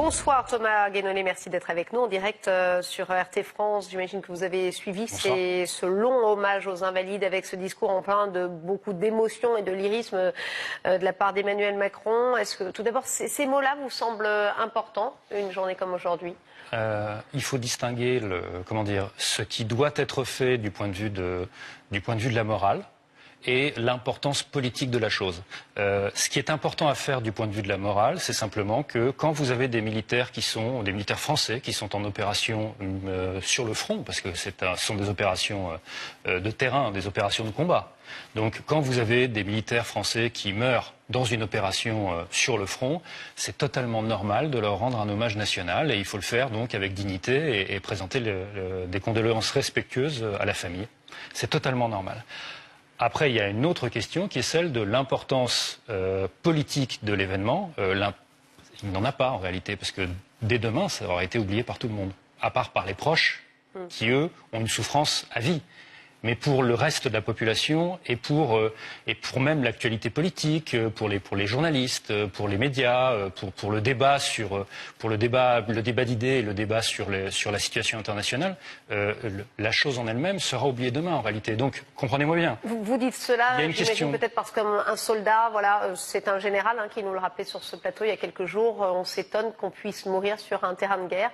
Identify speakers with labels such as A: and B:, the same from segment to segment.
A: Bonsoir Thomas Guénolé, merci d'être avec nous en direct sur RT France. J'imagine que vous avez suivi ce long hommage aux Invalides avec ce discours empreint de beaucoup d'émotion et de lyrisme de la part d'Emmanuel Macron. Est-ce que tout d'abord ces mots-là vous semblent importants une journée comme aujourd'hui?
B: Il faut distinguer ce qui doit être fait du point de vue de la morale et l'importance politique de la chose. Ce qui est important à faire du point de vue de la morale, c'est simplement que quand vous avez des militaires français qui sont en opération sur le front, parce que ce sont des opérations de terrain, des opérations de combat. Donc quand vous avez des militaires français qui meurent dans une opération sur le front, c'est totalement normal de leur rendre un hommage national et il faut le faire donc avec dignité et présenter des condoléances respectueuses à la famille. C'est totalement normal. Après, il y a une autre question qui est celle de l'importance politique de l'événement. Il n'en a pas en réalité, parce que dès demain, ça aura été oublié par tout le monde, à part par les proches, qui eux ont une souffrance à vie. Mais pour le reste de la population et pour même l'actualité politique, pour les journalistes, pour les médias, pour le débat le débat d'idées et le débat sur la situation internationale, la chose en elle-même sera oubliée demain en réalité. Donc comprenez-moi bien.
A: Vous dites cela, j'imagine peut-être parce qu'un soldat, voilà, c'est un général qui nous le rappelait sur ce plateau il y a quelques jours. On s'étonne qu'on puisse mourir sur un terrain de guerre.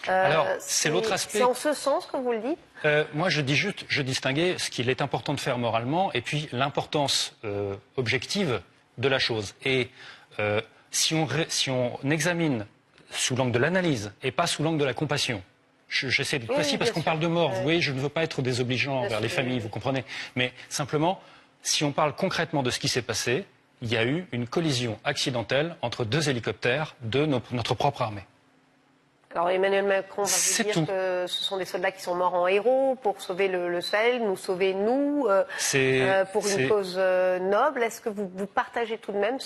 B: Alors, c'est l'autre aspect.
A: C'est en ce sens que vous le dites?
B: Moi, je distinguais ce qu'il est important de faire moralement et puis l'importance objective de la chose. Et si on examine sous l'angle de l'analyse et pas sous l'angle de la compassion, j'essaie d'être précis parce qu'on parle de mort. Vous voyez, je ne veux pas être désobligeant envers les familles, vous comprenez. Mais simplement, si on parle concrètement de ce qui s'est passé, il y a eu une collision accidentelle entre deux hélicoptères de notre propre armée.
A: Alors Emmanuel Macron va vous dire que ce sont des soldats qui sont morts en héros pour sauver le Sahel, nous sauver nous, pour une cause noble. Est-ce que vous partagez tout de même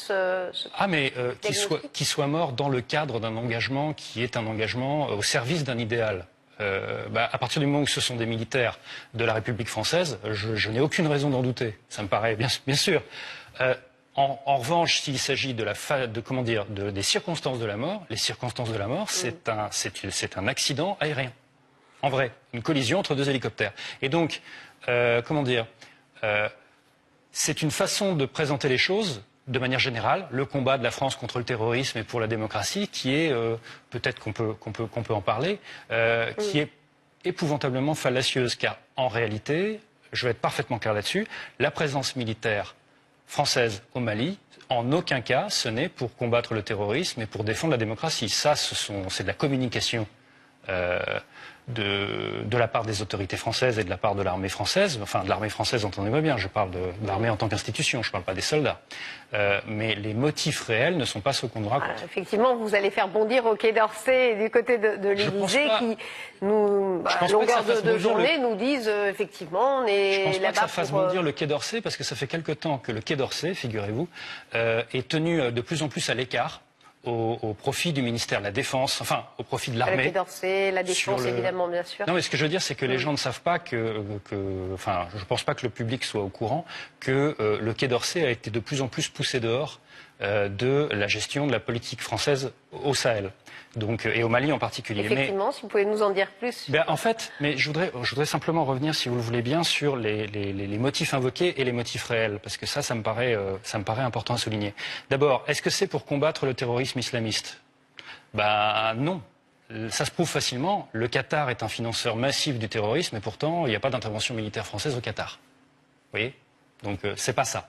B: qu'ils soient morts dans le cadre d'un engagement qui est un engagement au service d'un idéal. À partir du moment où ce sont des militaires de la République française, je n'ai aucune raison d'en douter. Ça me paraît bien sûr. En revanche, s'il s'agit des circonstances de la mort, les circonstances de la mort, c'est un accident aérien. En vrai, une collision entre deux hélicoptères. Et donc, c'est une façon de présenter les choses, de manière générale, le combat de la France contre le terrorisme et pour la démocratie, qui est, peut-être qu'on peut en parler, qui est épouvantablement fallacieuse. Car, en réalité, je vais être parfaitement clair là-dessus, la présence militaire française au Mali, en aucun cas, ce n'est pour combattre le terrorisme et pour défendre la démocratie. Ça, c'est de la communication de la part des autorités françaises et de la part de l'armée française. Enfin, de l'armée française, entendez-moi bien, je parle de l'armée en tant qu'institution, je ne parle pas des soldats. Mais les motifs réels ne sont pas ceux qu'on nous raconte.
A: Effectivement, vous allez faire bondir au Quai d'Orsay et du côté de l'Élysée qui, à longueur de journée, nous disent effectivement on est là-bas.
B: Je pense pas que ça fasse bondir le Quai d'Orsay, parce que ça fait quelque temps que le Quai d'Orsay, figurez-vous, est tenu de plus en plus à l'écart. Au profit du ministère de la Défense, enfin au profit de l'armée.
A: Le Quai d'Orsay, la Défense évidemment, bien sûr.
B: Non, mais ce que je veux dire, c'est que les gens ne savent pas enfin, je ne pense pas que le public soit au courant que le Quai d'Orsay a été de plus en plus poussé dehors de la gestion de la politique française au Sahel, donc, et au Mali en particulier.
A: Effectivement, si vous pouvez nous en dire plus.
B: En fait, je voudrais simplement revenir, si vous le voulez bien, sur les motifs invoqués et les motifs réels, parce que ça me paraît important à souligner. D'abord, est-ce que c'est pour combattre le terrorisme islamiste? Non. Ça se prouve facilement. Le Qatar est un financeur massif du terrorisme et pourtant, il n'y a pas d'intervention militaire française au Qatar. Vous voyez? Donc, c'est pas ça.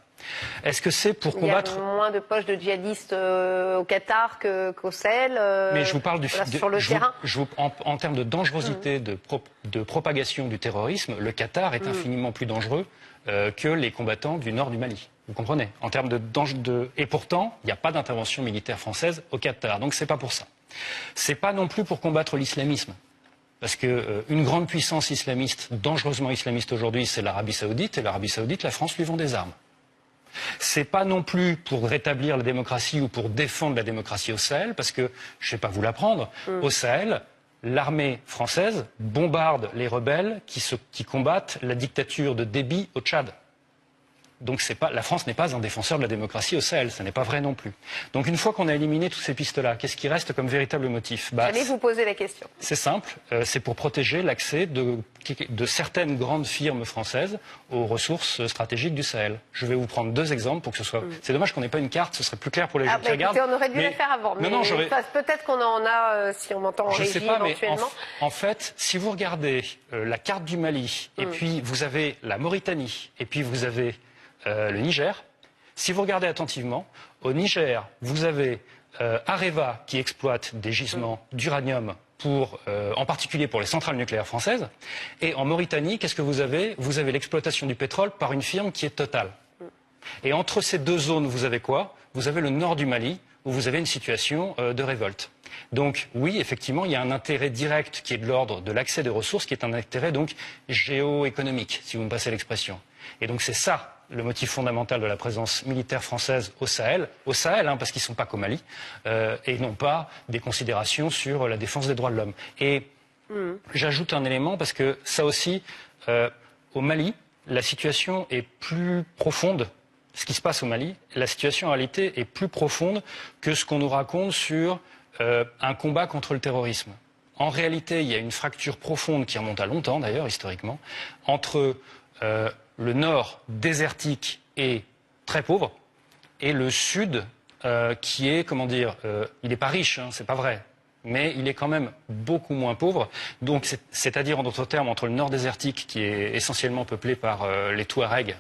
B: Est-ce que c'est pour combattre...
A: Il y a moins de poches de djihadistes au Qatar qu'au Sahel.
B: Mais je vous parle
A: sur le terrain.
B: En termes de dangerosité, de propagation du terrorisme, le Qatar est infiniment plus dangereux que les combattants du nord du Mali. Vous comprenez? En termes de danger Et pourtant, il n'y a pas d'intervention militaire française au Qatar. Donc c'est pas pour ça. C'est pas non plus pour combattre l'islamisme. Parce qu'une grande puissance islamiste, dangereusement islamiste aujourd'hui, c'est l'Arabie Saoudite. Et l'Arabie Saoudite, la France lui vend des armes. C'est pas non plus pour rétablir la démocratie ou pour défendre la démocratie au Sahel, parce que, je ne vais pas vous l'apprendre, au Sahel, l'armée française bombarde les rebelles qui combattent la dictature de Déby au Tchad. Donc la France n'est pas un défenseur de la démocratie au Sahel, ce n'est pas vrai non plus. Donc une fois qu'on a éliminé toutes ces pistes-là, qu'est-ce qui reste comme véritable motif?
A: J'allais vous poser la question.
B: C'est simple, c'est pour protéger l'accès de certaines grandes firmes françaises aux ressources stratégiques du Sahel. Je vais vous prendre 2 exemples pour que ce soit... C'est dommage qu'on n'ait pas une carte, ce serait plus clair pour les gens qui regardent.
A: On aurait dû la faire avant, mais peut-être qu'on en a, si on m'entend en régie,
B: sais pas,
A: éventuellement.
B: Mais en fait, si vous regardez la carte du Mali, et puis vous avez la Mauritanie, et puis vous avez le Niger, si vous regardez attentivement, au Niger, vous avez Areva qui exploite des gisements d'uranium en particulier pour les centrales nucléaires françaises. Et en Mauritanie, qu'est-ce que vous avez? Vous avez l'exploitation du pétrole par une firme qui est Total. Et entre ces 2 zones, vous avez quoi? Vous avez le nord du Mali, où vous avez une situation de révolte. Donc oui, effectivement, il y a un intérêt direct qui est de l'ordre de l'accès des ressources, qui est un intérêt donc géoéconomique, si vous me passez l'expression. Et donc c'est ça le motif fondamental de la présence militaire française au Sahel, parce qu'ils ne sont pas qu'au Mali, et non pas des considérations sur la défense des droits de l'homme. Et j'ajoute un élément, parce que ça aussi, au Mali, la situation est plus profonde. Ce qui se passe au Mali, la situation en réalité est plus profonde que ce qu'on nous raconte sur un combat contre le terrorisme. En réalité, il y a une fracture profonde qui remonte à longtemps d'ailleurs, historiquement, entre le nord désertique et très pauvre, et le sud qui est, comment dire, il n'est pas riche, hein, c'est pas vrai, mais il est quand même beaucoup moins pauvre. Donc, c'est-à-dire en d'autres termes, entre le nord désertique qui est essentiellement peuplé par les Touaregs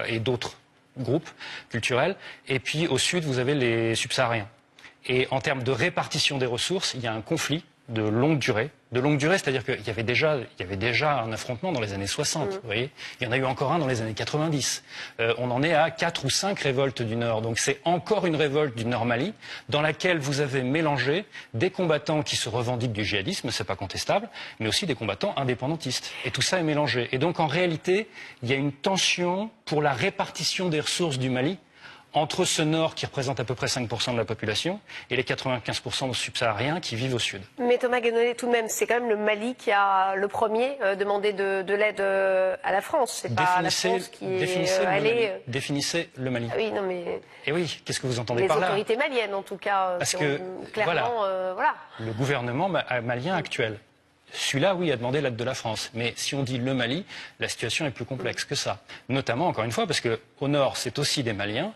B: et d'autres groupes culturels, et puis au sud, vous avez les subsahariens. Et en termes de répartition des ressources, il y a un conflit de longue durée. De longue durée, c'est-à-dire qu'il y avait déjà un affrontement dans les années 60, vous voyez. Il y en a eu encore un dans les années 90. On en est à 4 ou 5 révoltes du Nord. Donc c'est encore une révolte du Nord Mali, dans laquelle vous avez mélangé des combattants qui se revendiquent du djihadisme, c'est pas contestable, mais aussi des combattants indépendantistes. Et tout ça est mélangé. Et donc en réalité, il y a une tension pour la répartition des ressources du Mali entre ce nord qui représente à peu près 5% de la population et les 95% de subsahariens qui vivent au sud.
A: Mais Thomas Guénolé, tout de même, c'est quand même le Mali qui a le premier demandé de l'aide à la France. C'est pas la France qui est allée...
B: Définissez le Mali.
A: Ah oui, non mais...
B: Et oui, qu'est-ce que vous entendez par là?
A: Les autorités maliennes, en tout cas.
B: Parce que,
A: clairement, voilà.
B: Le gouvernement malien actuel, celui-là, oui, a demandé l'aide de la France. Mais si on dit le Mali, la situation est plus complexe que ça. Notamment, encore une fois, parce qu'au nord, c'est aussi des Maliens.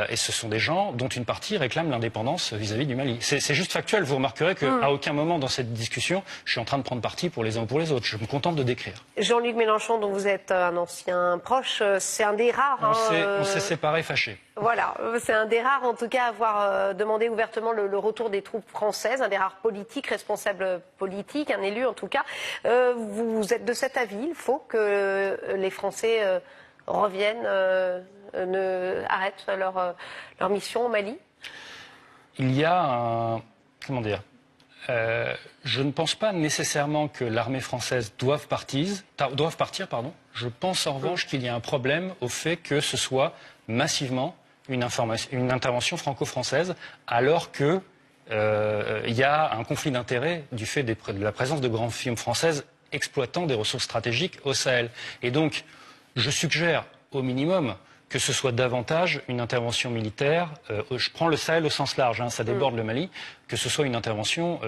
B: Et ce sont des gens dont une partie réclame l'indépendance vis-à-vis du Mali. C'est juste factuel. Vous remarquerez qu'à aucun moment dans cette discussion, je suis en train de prendre parti pour les uns ou pour les autres. Je me contente de décrire.
A: Jean-Luc Mélenchon, dont vous êtes un ancien proche, c'est un des rares...
B: On s'est séparés fâchés.
A: Voilà, c'est un des rares, en tout cas, à avoir demandé ouvertement le retour des troupes françaises, un des rares politiques, responsables politiques, un élu en tout cas. Vous êtes de cet avis, il faut que les Français reviennent... arrêtent leur mission au Mali?
B: Il y a un... Comment dire je ne pense pas nécessairement que l'armée française doive partir. Je pense en revanche qu'il y a un problème au fait que ce soit massivement une intervention franco-française, alors que il y a un conflit d'intérêts du fait de la présence de grandes firmes françaises exploitant des ressources stratégiques au Sahel. Et donc, je suggère au minimum que ce soit davantage une intervention militaire, je prends le Sahel au sens large, hein, ça déborde le Mali, que ce soit une intervention,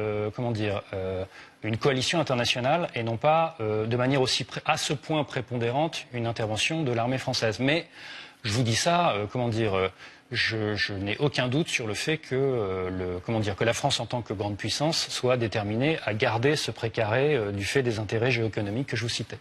B: une coalition internationale et non pas de manière aussi à ce point prépondérante une intervention de l'armée française. Mais je vous dis ça, je n'ai aucun doute sur le fait que, que la France en tant que grande puissance soit déterminée à garder ce précaré du fait des intérêts géoéconomiques que je vous citais.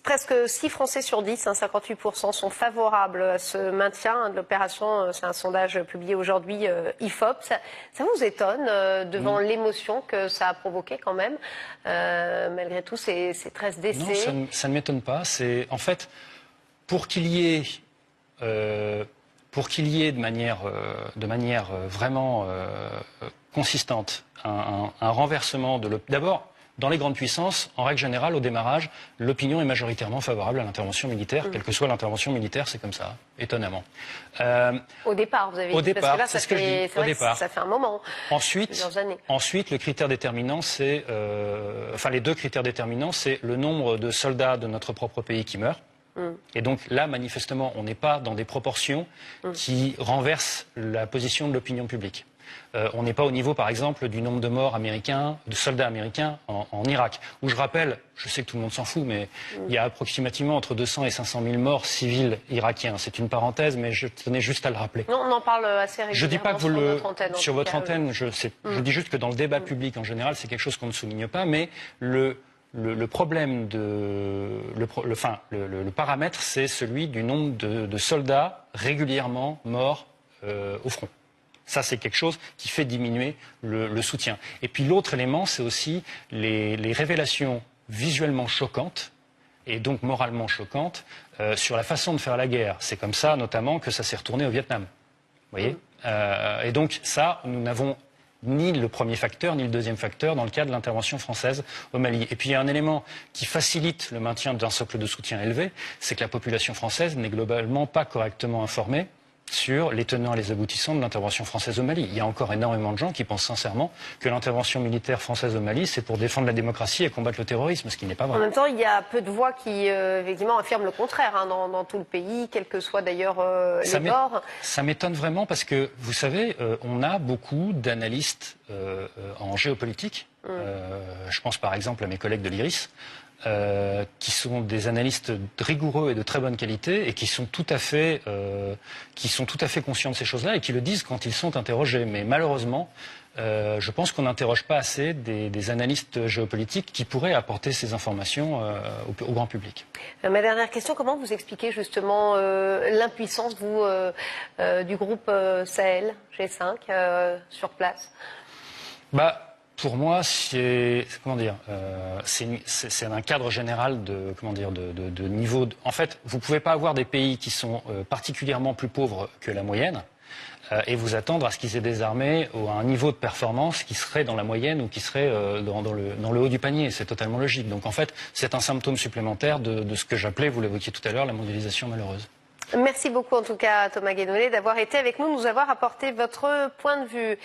A: Presque 6 Français sur 10, 58%, sont favorables à ce maintien de l'opération. C'est un sondage publié aujourd'hui, IFOP. Ça vous étonne devant l'émotion que ça a provoqué quand même, malgré tout ces 13 décès?
B: Non, ça ne m'étonne pas. En fait, pour qu'il y ait de manière vraiment consistante un renversement d'abord. Dans les grandes puissances, en règle générale, au démarrage, l'opinion est majoritairement favorable à l'intervention militaire. Quelle que soit l'intervention militaire, c'est comme ça, étonnamment.
A: Au départ, vous avez dit.
B: Au départ,
A: c'est ce que je dis. Au départ. Ça fait un moment, plusieurs années.
B: Ensuite, le critère déterminant, les 2 critères déterminants, c'est le nombre de soldats de notre propre pays qui meurent. Et donc là, manifestement, on n'est pas dans des proportions qui renversent la position de l'opinion publique. On n'est pas au niveau, par exemple, du nombre de morts américains, de soldats américains en Irak, où je rappelle, je sais que tout le monde s'en fout, mais il y a approximativement entre 200 et 500 000 morts civils irakiens. C'est une parenthèse, mais je tenais juste à le rappeler.
A: Non, on en parle assez régulièrement.
B: Je dis pas que
A: sur votre antenne.
B: Je dis juste que dans le débat public en général, c'est quelque chose qu'on ne souligne pas, mais le problème le paramètre, c'est celui du nombre de soldats régulièrement morts au front. Ça, c'est quelque chose qui fait diminuer le soutien. Et puis l'autre élément, c'est aussi les révélations visuellement choquantes et donc moralement choquantes sur la façon de faire la guerre. C'est comme ça, notamment, que ça s'est retourné au Vietnam. Vous voyez et donc ça, nous n'avons ni le premier facteur, ni le deuxième facteur dans le cas de l'intervention française au Mali. Et puis il y a un élément qui facilite le maintien d'un socle de soutien élevé, c'est que la population française n'est globalement pas correctement informée sur les tenants et les aboutissants de l'intervention française au Mali. Il y a encore énormément de gens qui pensent sincèrement que l'intervention militaire française au Mali, c'est pour défendre la démocratie et combattre le terrorisme, ce qui n'est pas vrai.
A: En même temps, il y a peu de voix qui, effectivement, affirment le contraire dans tout le pays, quels que soient d'ailleurs les bords.
B: Ça m'étonne vraiment parce que, vous savez, on a beaucoup d'analystes en géopolitique. Je pense par exemple à mes collègues de l'IRIS. Qui sont des analystes rigoureux et de très bonne qualité et qui sont tout à fait conscients de ces choses-là et qui le disent quand ils sont interrogés. Mais malheureusement, je pense qu'on n'interroge pas assez des analystes géopolitiques qui pourraient apporter ces informations au grand public.
A: Ma dernière question, comment vous expliquez justement l'impuissance, vous, du groupe Sahel, G5, sur place?
B: Pour moi, c'est un cadre général de niveau. En fait, vous ne pouvez pas avoir des pays qui sont particulièrement plus pauvres que la moyenne et vous attendre à ce qu'ils aient des armées à un niveau de performance qui serait dans la moyenne ou qui serait dans le haut du panier. C'est totalement logique. Donc en fait, c'est un symptôme supplémentaire de ce que j'appelais, vous l'évoquiez tout à l'heure, la mondialisation malheureuse.
A: Merci beaucoup en tout cas Thomas Guénolé d'avoir été avec nous, nous avoir apporté votre point de vue.